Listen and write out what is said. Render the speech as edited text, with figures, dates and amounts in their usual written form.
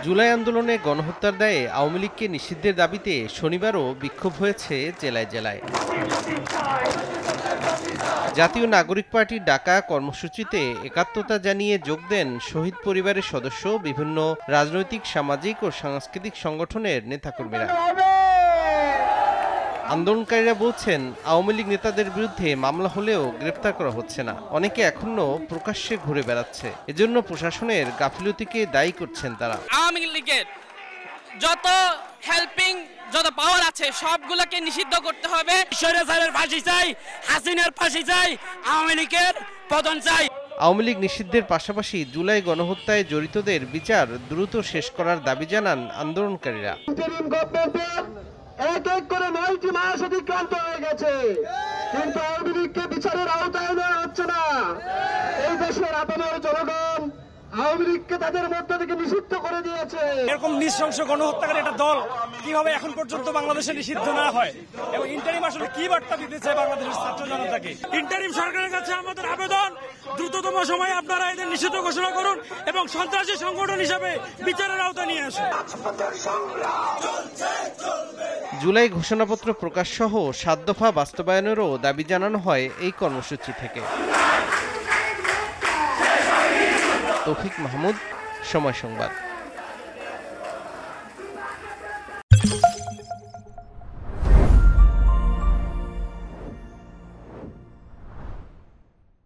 জুলাই আন্দোলনে গণহত্যার দায়ে আওয়ামী লীগকে নিষিদ্ধের দাবিতে শনিবারও বিক্ষোভ হয়েছে জেলায় জেলায়। জাতীয় নাগরিক পার্টির ডাকা কর্মসূচিতে একাত্মতা জানিয়ে যোগ দেন শহীদ পরিবারের সদস্য, বিভিন্ন রাজনৈতিক, সামাজিক ও সাংস্কৃতিক সংগঠনের নেতাকর্মীরা। আন্দোলনকারীরা বলছেন, আওয়ামী লীগ নেতাদের বিরুদ্ধে মামলা হলেও গ্রেপ্তার করা হচ্ছে না, অনেকে এখনো প্রকাশ্যে ঘুরে বেড়াচ্ছে। এজন্য প্রশাসনের গাফিলতিকে দায়ী করছেন তারা। আওয়ামী লীগের যত হেল্পিং যত পাওয়ার আছে সবগুলোকে নিষিদ্ধ করতে হবে। স্বৈরাচারের ফাঁসি চাই, হাসিনার ফাঁসি চাই, আওয়ামী লীগের পতন চাই। আওয়ামী লীগ নিষিদ্ধের পাশাপাশি জুলাই গণহত্যায় জড়িতদের বিচার দ্রুত শেষ করার দাবি জানান আন্দোলনকারীরা। এক এক করে 9টি মাস অতিক্রান্ত হয়ে গেছে, কিন্তু আওয়ামী লীগকে বিচারের আওতায় নেওয়া হচ্ছে না। এই দেশের আপামর জনগণ আওয়ামী লীগকে তাদের মধ্য থেকে নিষিদ্ধ করে দিয়েছে। এরকম নৃশংস গণহত্যাকারী একটা দল কিভাবে এখন পর্যন্ত বাংলাদেশে নিষিদ্ধ না হয়, এবং ইন্টারিম আসলে কি বার্তা দিতেছে বাংলাদেশের ছাত্র জনতাকে? ইন্টারিম সরকারের কাছে আমাদের আবেদন, দ্রুততম সময়ে আপনারা এদের নিষিদ্ধ ঘোষণা করুন এবং সন্ত্রাসী সংগঠন হিসাবে বিচারের আওতায় নিয়ে আসুন। জুলাই ঘোষণাপত্র প্রকাশ সহ 7 দফা বাস্তবায়নেরও দাবি জানানো হয় এই কর্মসূচি থেকে। তৌফিক মাহমুদ, সময় সংবাদ।